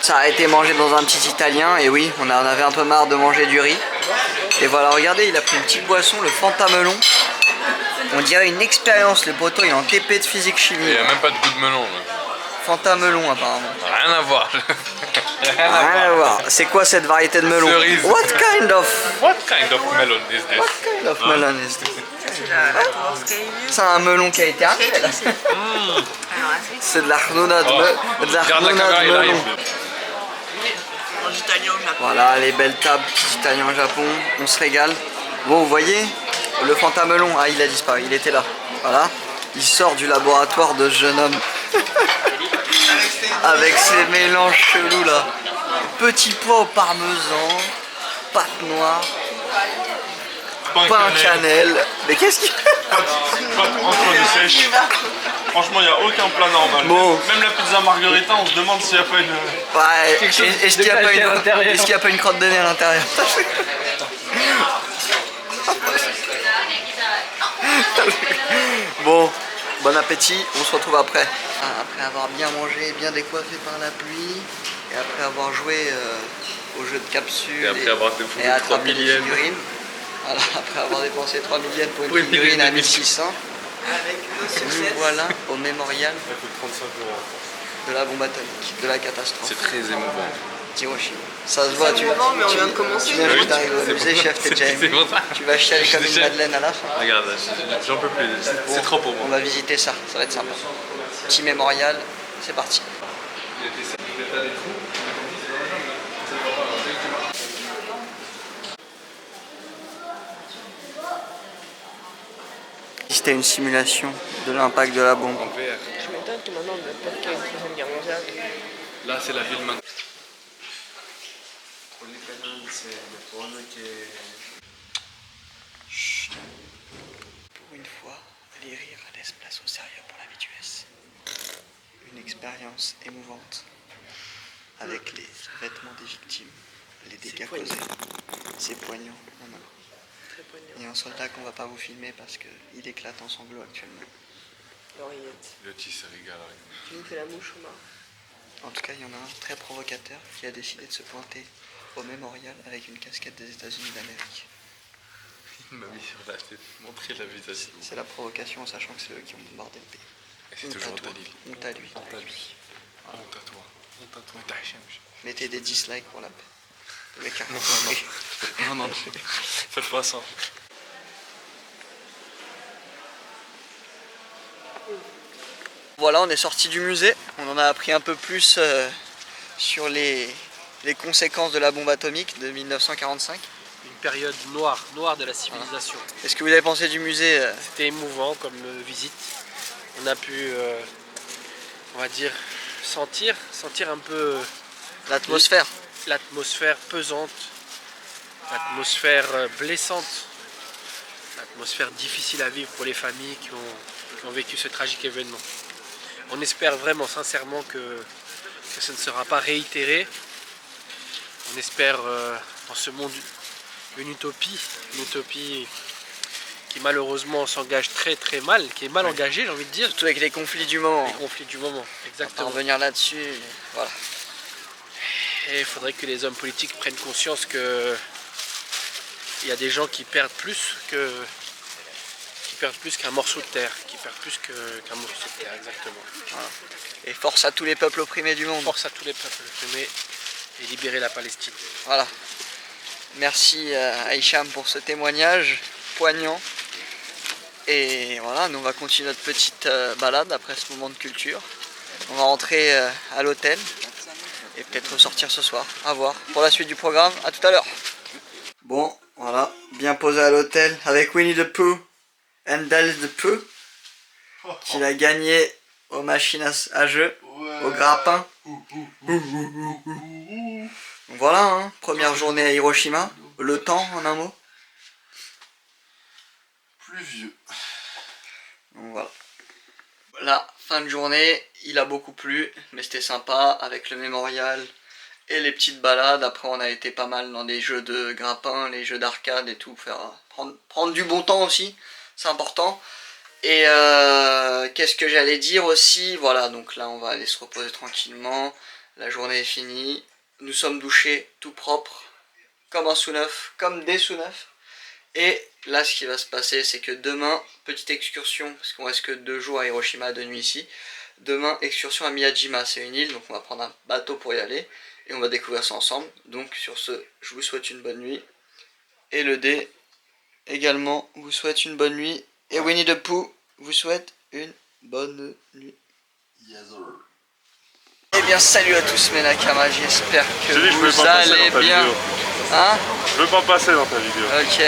Ça a été mangé dans un petit italien et oui, on en avait un peu marre de manger du riz. Et voilà, regardez, il a pris une petite boisson, le Fanta melon. On dirait une expérience, le poteau il est en TP de physique chimie.
Il n'y a même pas de goût de melon. Là.
Fanta melon apparemment.
Rien à voir.
Rien à voir. C'est quoi cette variété de melon?
Cerise.
What kind of
melon is this?
What kind of melon is this?
C'est la tourte qu'il y a eu.
C'est un melon qui a été arrêté là. C'est de la rnona de melon.
En italien au Japon.
Voilà les belles tables, petits italiens au Japon, on se régale. Bon, vous voyez, le Fanta melon, ah il a disparu, il était là. Voilà, il sort du laboratoire de ce jeune homme. Avec ces mélanges chelous là. Petit pois au parmesan, pâte noire, pain cannelle. Mais qu'est-ce qu'il
Pâte entre du sèche. Franchement, il n'y a aucun plat normal.
Bon.
Même la pizza margarita, on se demande s'il n'y a pas une...
Ouais, est-ce qu'il n'y a pas une crotte de nez à l'intérieur? Bon, bon appétit, on se retrouve après. Après avoir bien mangé, bien décoiffé par la pluie, et après avoir joué au jeu de capsule
Et après avoir défoulé 3
attrapé des
millièmes.
figurines. Voilà, après avoir dépensé 3 millièmes pour une figurine à 1600.
Avec nos
Nous
succès.
voilà au mémorial
Ça coûte 35 €.
de la bombe atomique, de la catastrophe
C'est très émouvant.
d'Hiroshima. Ça se voit, tu
émouvant, mais on vient de commencer.
viens juste d'arriver au musée, chef, t'es déjà
C'est
ému.
pour ça.
Tu vas chialer comme une
Déjà.
madeleine à la fin.
Regarde, j'en peux plus. C'est trop pour
On
moi.
va visiter ça, ça va être sympa. Petit mémorial, c'est parti. C'était une simulation de l'impact de la bombe.
En VR.
Je m'étonne que maintenant on ne pas qu'il y a une troisième guerre mondiale.
Là, c'est la ville maintenant.
Pour une fois, les rires laissent place au sérieux pour la vie du S. Une expérience émouvante avec les vêtements des victimes, les dégâts causés. C'est poignant. Non, non.
Très poignant.
Et un soldat qu'on va pas vous filmer parce qu'il éclate en sanglots actuellement.
L'oreillette.
Le petit se régale.
Tu nous fais la mouche, Omar.
En tout cas, il y en a un très provocateur qui a décidé de se pointer au mémorial avec une casquette des États-Unis d'Amérique.
Il m'a mis sur la tête, montré la visage.
C'est la provocation en sachant que c'est eux qui ont bombardé le pays.
Et c'est
Honte
toujours
à toi.
Dalil.
Honte à lui.
Honte à lui. Honte à toi. Honte à toi.
Mettez des dislikes pour la paix. Le mec a rien
Non,
compris.
Non, non, faites pas ça.
Voilà, on est sorti du musée. On en a appris un peu plus sur les conséquences de la bombe atomique de 1945.
Une période noire de la civilisation.
Qu'est-ce que vous avez pensé du musée
C'était émouvant comme visite. On a pu, on va dire, sentir un peu
L'atmosphère.
l'atmosphère pesante, l'atmosphère blessante, l'atmosphère difficile à vivre pour les familles qui ont vécu ce tragique événement. On espère vraiment sincèrement que ça ne sera pas réitéré. On espère dans ce monde une utopie qui malheureusement s'engage très mal, qui est mal engagée, j'ai envie de dire.
Surtout avec les conflits du moment.
Les conflits du moment,
On va
exactement.
revenir là-dessus. Voilà.
Et il faudrait que les hommes politiques prennent conscience que il y a des gens qui perdent plus qu'un morceau de terre, qui perdent plus qu'un morceau de terre, exactement.
Voilà. Et force à tous les peuples opprimés du monde.
Force à tous les peuples opprimés et libérer la Palestine.
Voilà. Merci à Hicham pour ce témoignage poignant. Et voilà, nous on va continuer notre petite balade après ce moment de culture. On va rentrer à l'hôtel et peut-être ressortir ce soir. À voir. Pour la suite du programme, à tout à l'heure. Bon, voilà, bien posé à l'hôtel avec Winnie the Pooh and Dal the Pooh qui a gagné aux machines à jeu, au grappin. Voilà, hein, première journée à Hiroshima. Le temps, en un mot.
Pluvieux.
Donc voilà. la fin de journée, il a beaucoup plu, mais c'était sympa avec le mémorial et les petites balades. Après on a été pas mal dans des jeux de grappin, les jeux d'arcade et tout, prendre du bon temps aussi, c'est important. Et qu'est-ce que j'allais dire aussi, voilà, donc là on va aller se reposer tranquillement, la journée est finie, nous sommes douchés tout propre, comme un sous-neuf, comme des sous-neufs. Et là ce qui va se passer c'est que demain, petite excursion, parce qu'on reste que 2 jours à Hiroshima, 2 nuits ici. Demain, excursion à Miyajima, c'est une île, donc on va prendre un bateau pour y aller. Et on va découvrir ça ensemble. Donc sur ce, je vous souhaite une bonne nuit. Et le dé également vous souhaite une bonne nuit. Et Winnie the Pooh vous souhaite une bonne nuit. Eh bien salut à tous mes Nakama, j'espère que vous allez bien. Hein?
Je veux pas passer dans ta vidéo.
Ok.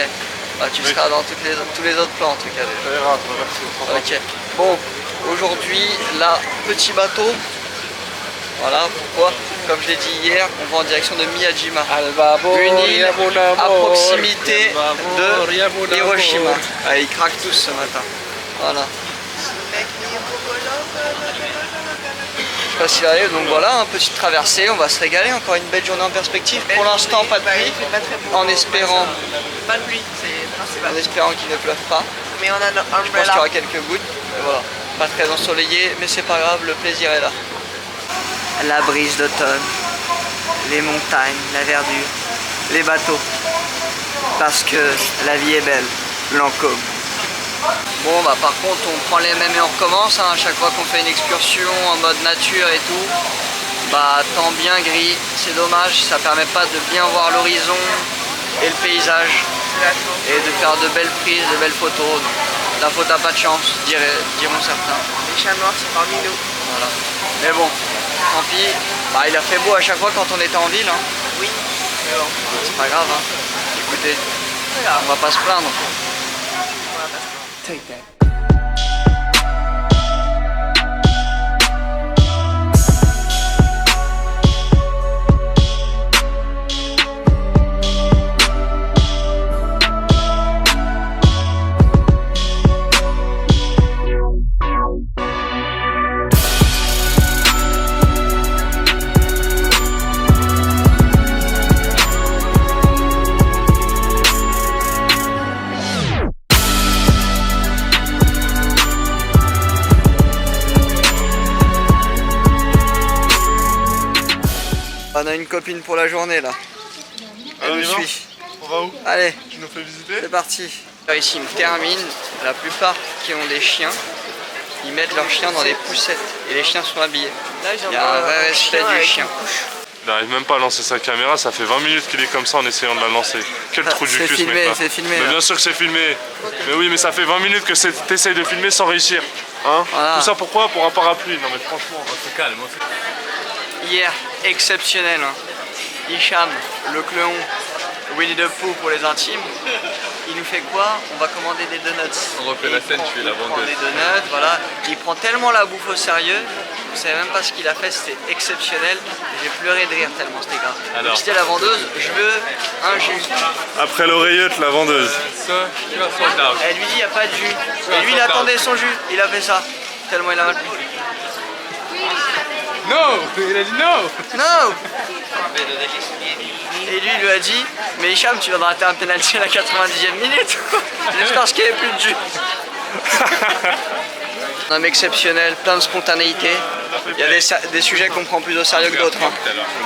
Bah, tu seras dans tous les autres plans en tout cas déjà. Ok. Bon, aujourd'hui, là, petit bateau. Voilà, pourquoi? Comme je l'ai dit hier, on va en direction de Miyajima. Une île à proximité de Hiroshima. Ah, ils craquent tous ce matin. Voilà. Je sais pas s'il arrive, donc voilà, une petite traversée, on va se régaler, encore une belle journée en perspective. Pour l'instant, pas de pluie, en espérant,
Pas de pluie, c'est principal.
en espérant qu'il ne pleuve pas.
Mais on a notre
Je pense qu'il y
umbrella.
aura quelques gouttes, mais voilà, pas très ensoleillé, mais c'est pas grave, le plaisir est là. La brise d'automne, les montagnes, la verdure, les bateaux, parce que la vie est belle, Lancôme. Bon bah par contre on prend les mêmes et on recommence, hein, à chaque fois qu'on fait une excursion en mode nature et tout, bah temps bien gris, c'est dommage, ça permet pas de bien voir l'horizon et le paysage et de faire de belles prises, de belles photos. La photo a pas de chance, diront certains.
Les chats noirs sont parmi nous.
Voilà. Mais bon, tant pis, bah, il a fait beau à chaque fois quand on était en ville. Hein.
Oui, mais bon.
C'est pas grave, hein. Écoutez, on va pas se plaindre.
Take that.
On a une copine pour la journée là. Elle me suit.
On va où?
Allez,
Tu nous fais visiter?
c'est parti. Ici on termine, la plupart qui ont des chiens, ils mettent leurs chiens dans des poussettes et les chiens sont habillés.
Là,
Il y a un vrai respect du chien.
Il n'arrive même pas à lancer sa caméra, ça fait 20 minutes qu'il est comme ça en essayant de la lancer. Quel trou du
C'est
cul ce
filmé,
mec-là.
c'est filmé,
Mais
là.
bien sûr que c'est filmé. Mais oui, mais ça fait 20 minutes que t'essayes de filmer sans réussir. Hein?
Voilà.
Tout ça pourquoi? Pour un parapluie. Non mais franchement.
On se calme,
Hier, exceptionnel. Hein. Hicham, le clone, Winnie the Pooh pour les intimes. Il nous fait quoi? On va commander des donuts.
On refait
Et
la
il
scène,
prend-
tu es la
il prend
vendeuse.
des donuts, voilà. Il prend tellement la bouffe au sérieux. Vous savez même pas ce qu'il a fait, c'était exceptionnel. J'ai pleuré de rire tellement c'était grave.
Alors.
Donc c'était la vendeuse, je veux un jus.
Après l'oreillette, la vendeuse.
So, you are sold out.
Elle lui dit il n'y a pas de jus. Et lui il attendait son jus, il a fait ça. Tellement il a mal pris.
No! Il a dit no!
Non. Et lui il lui a dit mais Hicham tu viendras rater un penalty à la 90e minute. J'espère qu'il n'y avait plus de jus. Un homme exceptionnel, plein de spontanéité. Il y a des sujets qu'on prend plus au sérieux que d'autres. Hein.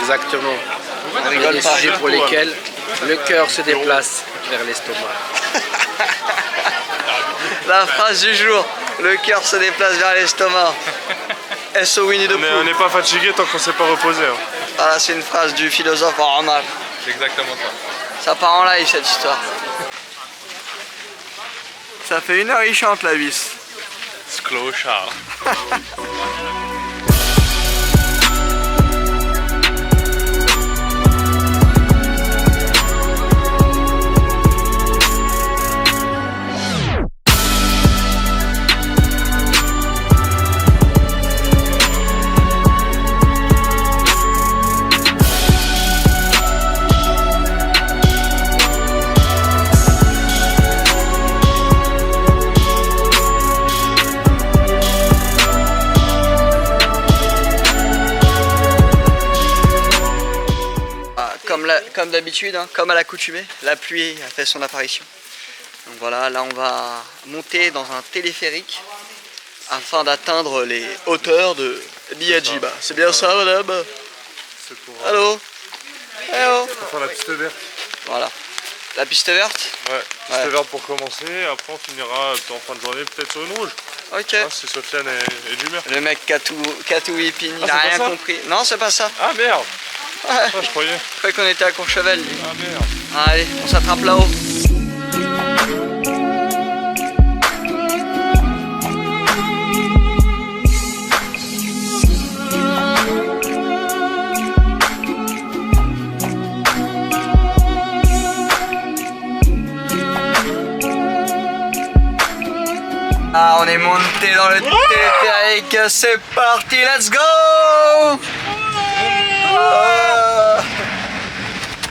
Exactement.
On
Il y a
rigole
des
pas.
sujets pour lesquels le cœur se déplace vers l'estomac.
La phrase du jour, le cœur se déplace vers l'estomac. S.O. Winnie the
On
Pooh.
n'est pas fatigué tant qu'on s'est pas reposé. Hein.
Voilà, c'est une phrase du philosophe Omar.
C'est exactement ça.
Ça part en live cette histoire. Ça fait 1 heure il chante la vis.
Sclo Charles.
comme d'habitude, hein, comme à l'accoutumée, la pluie a fait son apparition. Donc voilà, là on va monter dans un téléphérique afin d'atteindre les hauteurs de Miyajima. C'est bien ça, madame?
C'est pour,
Allô? Hello.
pour faire la piste verte.
Voilà. La piste verte?
Ouais, piste verte pour commencer, après on finira en fin de journée peut-être sur une rouge.
Ok.
Hein, c'est Sofiane et d'humeur.
Le mec qui a tout whipping, il
Ah,
a
c'est
rien
pas ça
compris. Non, c'est pas ça.
Ah merde.
Ouais.
Ah, je croyais.
Je croyais qu'on était à Courchevel. lui.
Ah merde.
Allez, on s'attrape là-haut. Ah, on est monté dans le téléphérique, c'est parti, let's go!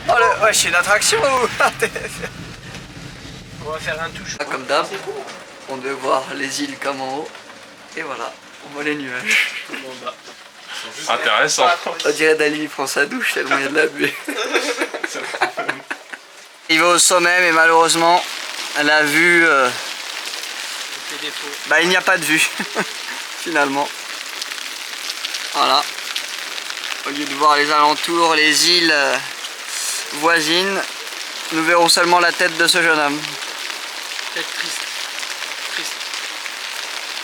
Oh, ouais, c'est une attraction ou?
On va faire un touche.
Comme d'hab, on devait voir les îles comme en haut, et voilà, on voit les nuages.
Intéressant.
On dirait Dali il prend sa douche tellement il y a de la buée. Il va au sommet, mais malheureusement, la vue... bah il n'y a pas de vue finalement. Voilà. Au lieu de voir les alentours, les îles voisines, nous verrons seulement la tête de ce jeune homme.
Peut-être triste.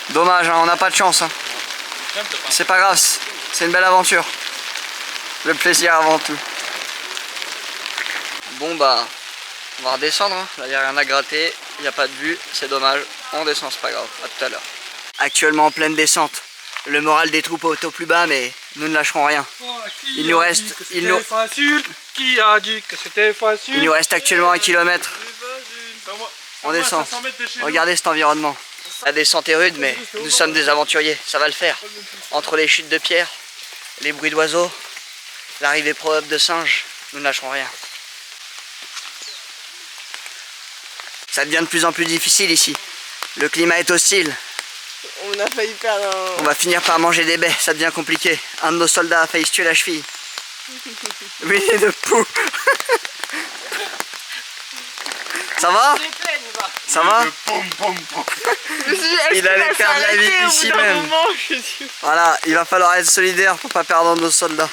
Dommage, hein, on n'a pas de chance. Hein. C'est pas grave, c'est une belle aventure. Le plaisir avant tout. Bon bah, on va redescendre. Hein. Là il n'y a rien à gratter, il n'y a pas de vue, c'est dommage. On descend, c'est pas grave, à tout à l'heure. Actuellement en pleine descente. Le moral des troupes est au plus bas, mais nous ne lâcherons rien. Il nous reste...
Qui a dit que c'était facile?
Il nous reste actuellement 1 kilomètre. On descend. Regardez cet environnement. La descente est rude, mais nous sommes des aventuriers, ça va le faire. Entre les chutes de pierre, les bruits d'oiseaux, l'arrivée probable de singes, nous ne lâcherons rien. Ça devient de plus en plus difficile ici. Le climat est hostile.
On a failli perdre un...
On va finir par manger des baies, ça devient compliqué. Un de nos soldats a failli se tuer la cheville. Oui, de pou. Ça va? Ça va? Il allait perdre la vie ici même. Voilà, il va falloir être solidaire pour pas perdre nos soldats.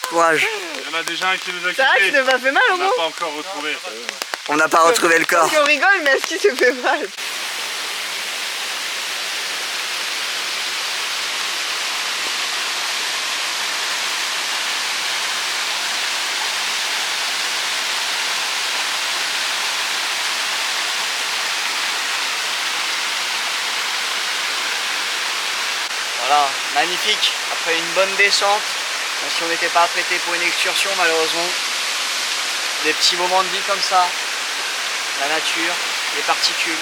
Courage.
Il y en a déjà un qui nous a
C'est vrai qu'il
quittés.
ne m'a fait mal au
On n'a
moins.
pas encore retrouvé.
On n'a pas retrouvé le corps.
Parce qu'on rigole, mais est-ce qu'il se fait mal?
Voilà, magnifique. Après une bonne descente, même si on n'était pas prêté pour une excursion malheureusement. Des petits moments de vie comme ça. La nature, les particules,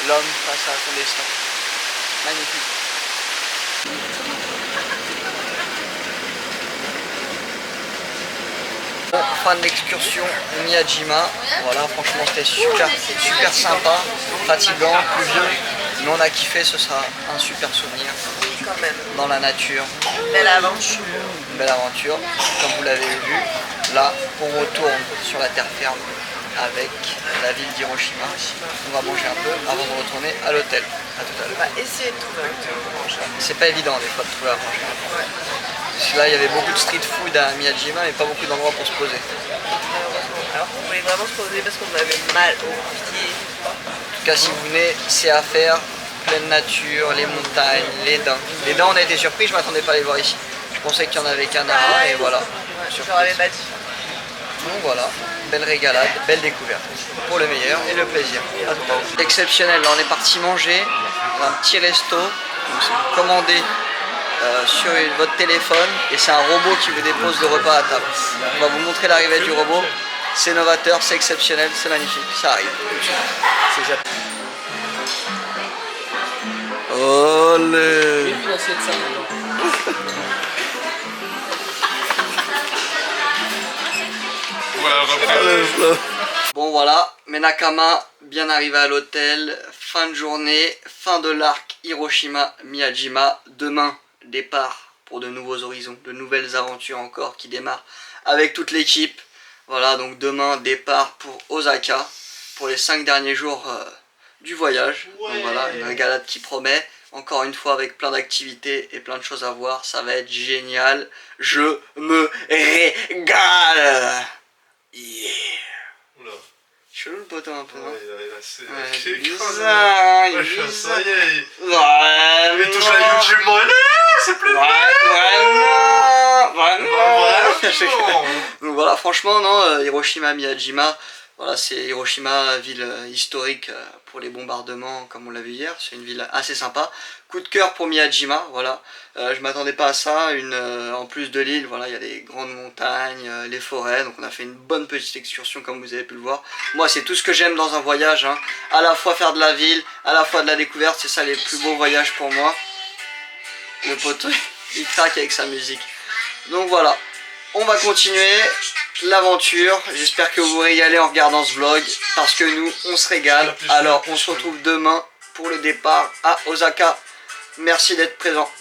l'homme face à son destin. Magnifique. Bon, fin de l'excursion Miyajima. Voilà, franchement c'était super sympa, fatigant, pluvieux. Mais on a kiffé, ce sera un super souvenir.
Quand même.
Dans la nature.
Belle aventure.
Une belle aventure, comme vous l'avez vu. Là, on retourne sur la terre ferme avec la ville d'Hiroshima. On va manger un peu avant de retourner à l'hôtel. À tout à
On
l'heure.
va essayer de trouver un truc pour manger.
C'est pas évident des fois de trouver à manger. Parce que là, il y avait beaucoup de street food à Miyajima, mais pas beaucoup d'endroits pour se poser.
Alors qu'on voulait vraiment se poser parce qu'on avait mal aux pieds.
En tout cas, si vous venez, c'est à faire. Pleine nature, les montagnes, les daims. Les daims, on a été surpris, je m'attendais pas à les voir ici. Je pensais qu'il y en avait qu'un à et voilà.
J'aurais pas dit.
Donc voilà, belle régalade, belle découverte. Pour le meilleur et le plaisir. Exceptionnel, là on est parti manger dans un petit resto. Donc c'est commandé sur votre téléphone et c'est un robot qui vous dépose le repas à table. On va vous montrer l'arrivée du robot. C'est novateur, c'est exceptionnel, c'est magnifique, ça arrive. C'est japonais. Olé.
Une assiette ça maintenant.
Voilà,
Bon voilà, mes Nakama, bien arrivé à l'hôtel, fin de journée, fin de l'arc Hiroshima Miyajima. Demain, départ pour de nouveaux horizons, de nouvelles aventures encore qui démarrent avec toute l'équipe. Voilà, donc demain, départ pour Osaka, pour les 5 derniers jours du voyage. Donc voilà, une régalade qui promet. Encore une fois, avec plein d'activités et plein de choses à voir. Ça va être génial. Je me régale. Yeah.
Oula.
Chelou le poteau un peu, non?
Ouais, c'est
Ouais,
bizarre.
bizarre,
Ouais, ça y est.
Ouais,
Il touche à YouTube, moi. C'est plus vrai.
Vraiment. Donc voilà, franchement, non, Hiroshima, Miyajima, voilà, c'est Hiroshima, ville historique pour les bombardements, comme on l'a vu hier. C'est une ville assez sympa. Coup de cœur pour Miyajima, voilà. Je m'attendais pas à ça. En plus de l'île, voilà, il y a des grandes montagnes, les forêts. Donc on a fait une bonne petite excursion, comme vous avez pu le voir. Moi, c'est tout ce que j'aime dans un voyage, hein. À la fois faire de la ville, à la fois de la découverte. C'est ça les plus beaux voyages pour moi. Le poteau, il craque avec sa musique. Donc voilà, on va continuer l'aventure. J'espère que vous vous régalez en regardant ce vlog, parce que nous, on se régale. Alors, on se retrouve demain pour le départ à Osaka. Merci d'être présent.